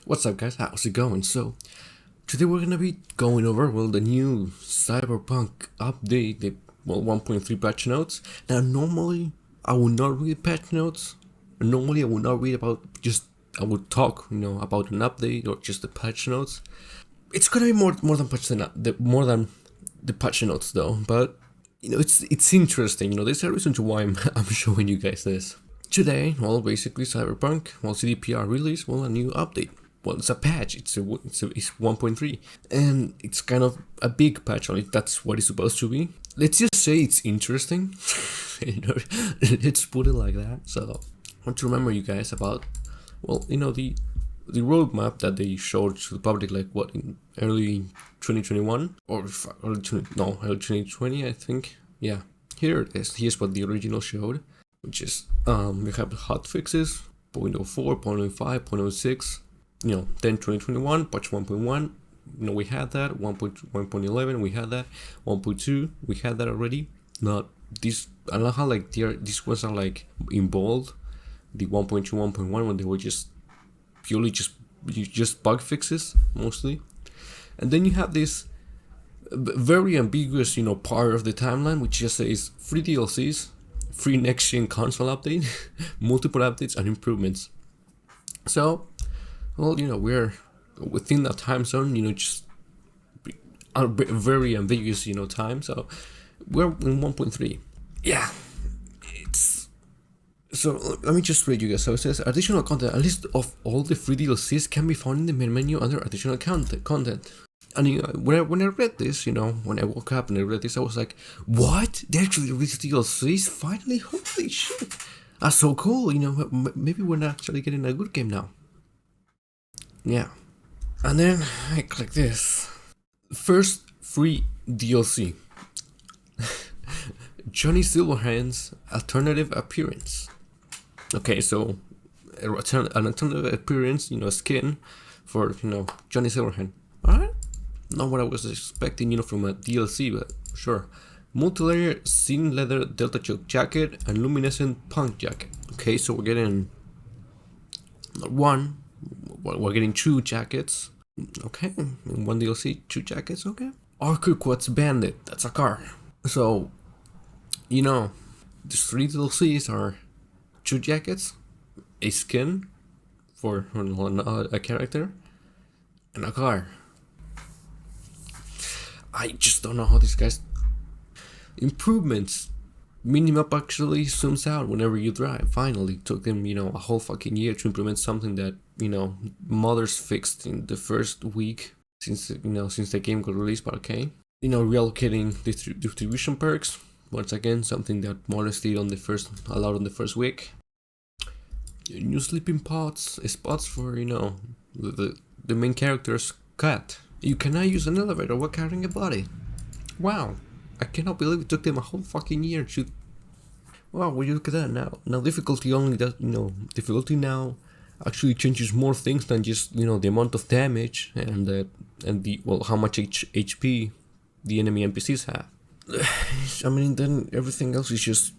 What's up, guys? How's it going? So today we're gonna be going over the new Cyberpunk update, the 1.3 patch notes. Now normally I would not read patch notes. Normally I would not read about I would talk about an update or just the patch notes. It's gonna be more than more than the patch notes though. But it's interesting. There's a reason to why I'm showing you guys this. Today, basically Cyberpunk, CDPR released, a new update. It's a patch, it's 1.3, and it's kind of a big patch, that's what it's supposed to be. Let's just say it's interesting, let's put it like that. So, I want to remember you guys about, the roadmap that they showed to the public, in early 2021, or early 2020, I think. Yeah, here it is. Here's what the original showed, which is, we have the hot fixes, 0.04, 0.05, 0.06, then 2021, patch 1.1, we had that, 1.11, we had that, 1.2, we had that already. Not this, I don't know how these ones are in bold, the 1.2, 1.1, when they were just purely just bug fixes, mostly. And then you have this very ambiguous, part of the timeline, which just says free DLCs, free next-gen console update, multiple updates and improvements. So, we're within that time zone, just a very ambiguous, time. So we're in 1.3. Yeah, so let me just read you guys. So it says additional content. A list of all the free DLCs can be found in the main menu under additional content. And when I read this, when I woke up and I read this, I was like, what? They actually released DLCs? Finally? Holy shit. That's so cool. Maybe we're actually getting a good game now. Yeah. And then I click this. First free DLC. Johnny Silverhand's alternative appearance. Okay, so an alternative appearance, skin for, Johnny Silverhand. Alright. Not what I was expecting, from a DLC, but sure. Multi-layer scene leather delta choke jacket and luminescent punk jacket. Okay, so we're getting we're getting 2 jackets. Okay, in one DLC, 2 jackets. Okay. Archer Quad's Bandit. That's a car. So, the 3 DLCs are 2 jackets, a skin for a character, and a car. I just don't know how these guys. Improvements. Minimap actually zooms out whenever you drive. Finally, took them, a whole fucking year to implement something that, modders fixed in the first week since the game got released. But okay, reallocating distribution perks. Once again, something that modders did on the first week. New sleeping spots for the main character's cat. You cannot use an elevator while carrying a body. Wow. I cannot believe it took them a whole fucking year to. Wow, well, you look at that now. Now difficulty only does, difficulty now actually changes more things than just, the amount of damage and the how much HP the enemy NPCs have. I mean, then everything else is just,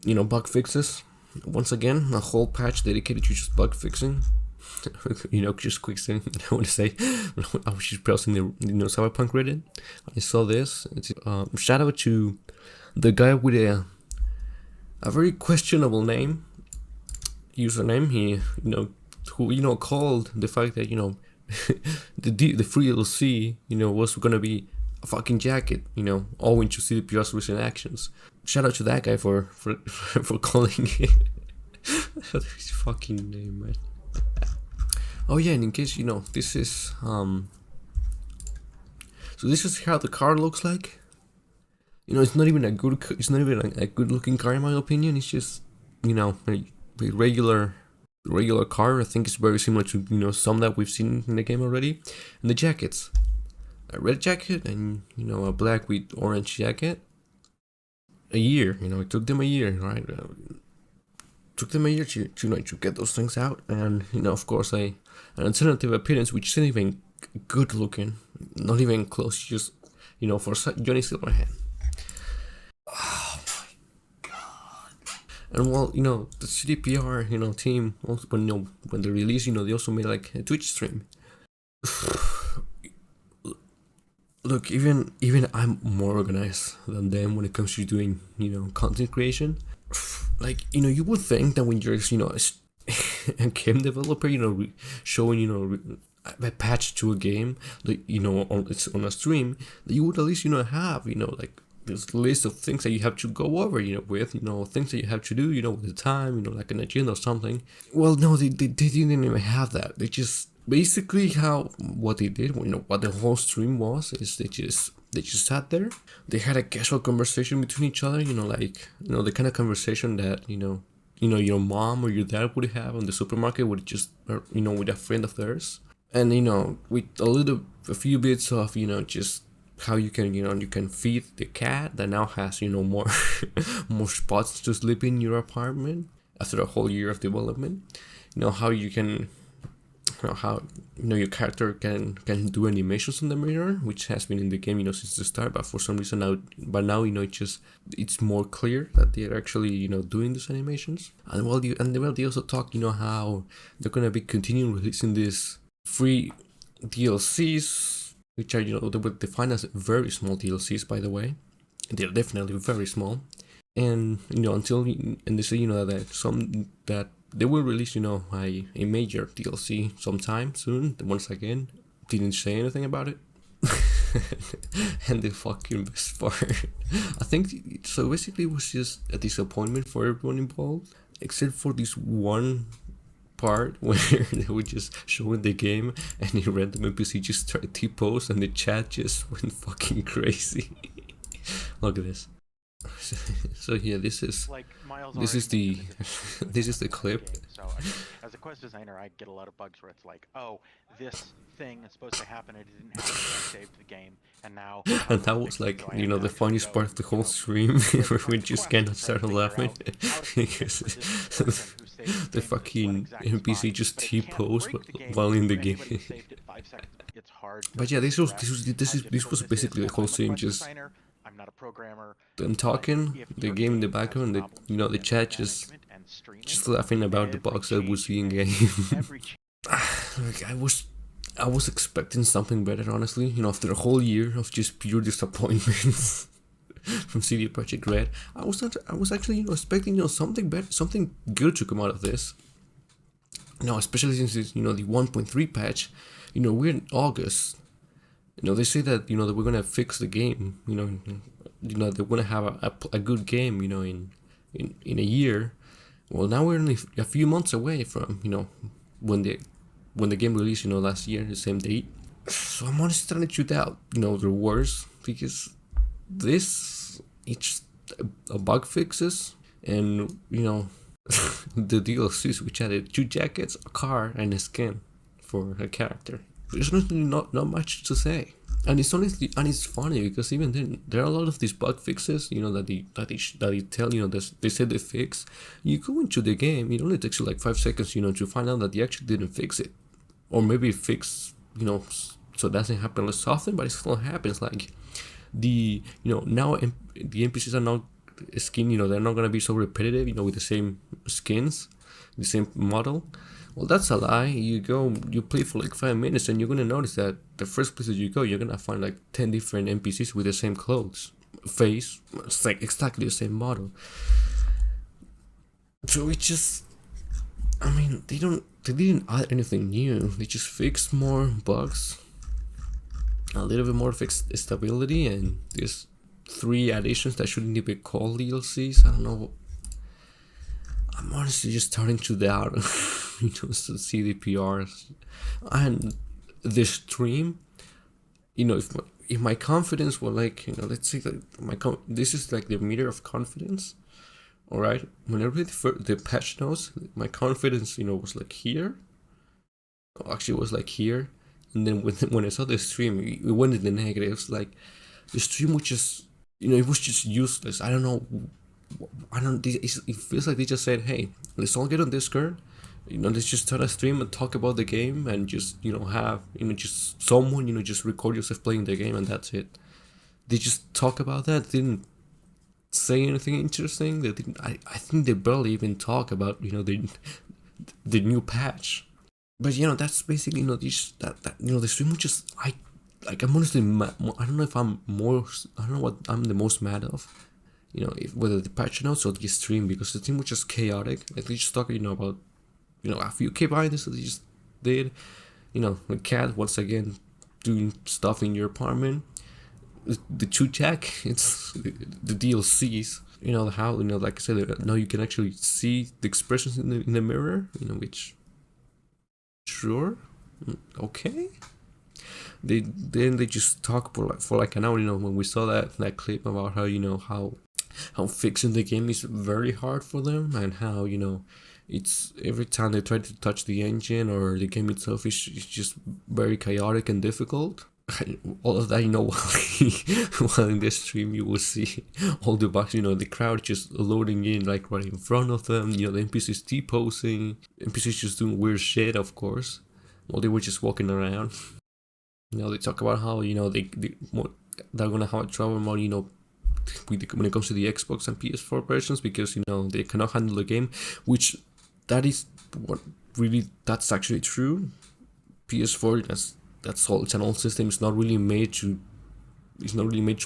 bug fixes. Once again, a whole patch dedicated to just bug fixing. Just quick thing I want to say. I was just browsing the Cyberpunk Reddit. I saw this. It's shout out to the guy with a very questionable username. He who called the fact that the free DLC was gonna be a fucking jacket. Owing to CDPR's recent actions. Shout out to that guy for calling it. His fucking name, man. Oh yeah, and in case this is so this is how the car looks like. It's not even a good looking car in my opinion. It's just a regular car. I think it's very similar to some that we've seen in the game already. And the jackets, a red jacket and a black with orange jacket. A year, it took them a year, right? Took them a year to get those things out, and of course an alternative appearance which isn't even good looking, not even close, just for Johnny Silverhand. Oh my god! And well, the CDPR, team also when they released, they also made like a Twitch stream. Look, even I'm more organized than them when it comes to doing, content creation. Like, you would think that when you're, a game developer, showing, a patch to a game, that, it's on a stream, that you would at least, have, like this list of things that you have to go over, with, things that you have to do, with the time, like an agenda or something. Well, no, they didn't even have that. They just basically what they did, what the whole stream was, is they just sat there. They had a casual conversation between each other, like the kind of conversation that your mom or your dad would have on the supermarket with just with a friend of theirs, and with a few bits of just how you can feed the cat that now has more more spots to sleep in your apartment after a whole year of development. How you can how your character can do animations on the mirror, which has been in the game since the start, but for some reason now it's more clear that they're actually doing these animations. And they also talk how they're gonna be continuing releasing these free DLCs, which are they were defined as very small DLCs, by the way. They're definitely very small, and and they say that they will release, a major DLC sometime soon. Once again, didn't say anything about it. And the fucking best part, I think, so basically it was just a disappointment for everyone involved, except for this one part where they were just showing the game and a random NPC just started T-pose and the chat just went fucking crazy. Look at this. So yeah, this is the this is the clip. So as a quest designer, I get a lot of bugs where it's like, oh, this thing is supposed to happen, it didn't happen, I saved the game, and now. And that was like, the funniest part of the whole stream, where we just kind of started laughing because the fucking NPC just T-posed while in the game. But yeah, this was basically the whole stream, just I'm not a programmer. them talking, the game in the background, the chat just laughing about the bugs that we see in game. Like, I was expecting something better, honestly. After a whole year of just pure disappointments from CDProjektRed, I was actually expecting something better, something good to come out of this. Especially since it's the 1.3 patch. We're in August. They say that that we're gonna fix the game. They're gonna have a good game. In a year. Well, now we're only a few months away from when the game released. Last year, the same date. So I'm honestly starting to doubt their words, because it's a bug fixes, and the DLCs, which added 2 jackets, a car, and a skin for a character. There's not much to say, and it's honestly, and it's funny because even then there are a lot of these bug fixes, that they tell they said they fix. You go into the game, it only takes you like 5 seconds, to find out that they actually didn't fix it, or maybe fix, so it doesn't happen less often, but it still happens. Like now the NPCs are not skin, they're not gonna be so repetitive, with the same skins, the same model. Well, that's a lie. You play for like 5 minutes, and you're gonna notice that the first places you go, you're gonna find like 10 different NPCs with the same clothes, face. It's like exactly the same model. So it just, they didn't add anything new. They just fixed more bugs, a little bit more fixed stability, and these 3 additions that shouldn't even be called DLCs. I don't know. I'm honestly just starting to doubt, CDPRs and the stream. If my confidence were like, let's say that this is like the meter of confidence. All right, when I read the patch notes, my confidence, was like here. Actually, it was like here, and then when I saw the stream, it went in the negatives. Like the stream was just, it was just useless. I don't know. It feels like they just said, hey, let's all get on Discord, let's just start a stream and talk about the game, and just have just someone just record yourself playing the game, and that's it. They just talk about that. say anything interesting. They didn't. I think they barely even talk about the new patch. But that's basically this that the stream was just I'm honestly I don't know if I'm more, I don't know what I'm the most mad of. If, whether the patch notes or the stream, because the stream was just chaotic. Like they just talking about a few K this that they just did. The cat once again doing stuff in your apartment. The Chuchak, it's the DLCs. How like I said, now you can actually see the expressions in the mirror. Which sure, okay. They just talk for like an hour. When we saw that clip about how fixing the game is very hard for them, and how it's every time they try to touch the engine or the game itself is just very chaotic and difficult. All of that, while in the stream you will see all the bugs, the crowd just loading in like right in front of them, the NPCs T-posing, NPCs just doing weird shit, of course, while they were just walking around. They talk about how, they're gonna have trouble more, when it comes to the Xbox and PS4 versions, because, they cannot handle the game, which that is what really, that's actually true. PS4, that's all. It's an old system. It's not really made to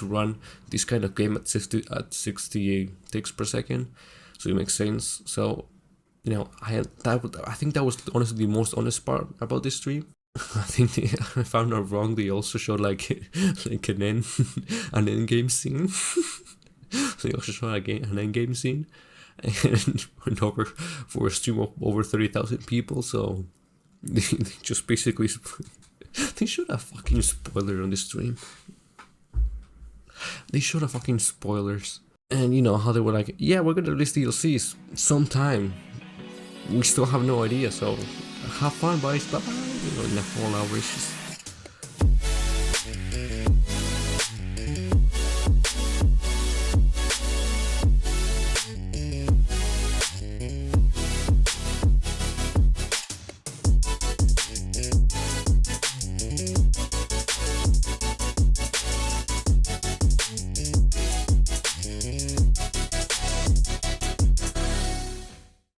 run this kind of game at 60 ticks per second. So it makes sense. So, I think that was honestly the most honest part about this stream. I think if I'm not wrong, they also showed like an end game scene. So they also showed an end game scene, and went over for a stream of over 30,000 people. So they just basically they showed a fucking spoiler on the stream. They showed a fucking spoilers, and how they were like, yeah, we're gonna release DLCs sometime. We still have no idea, so have fun, guys. Bye bye. In the whole hour, it's just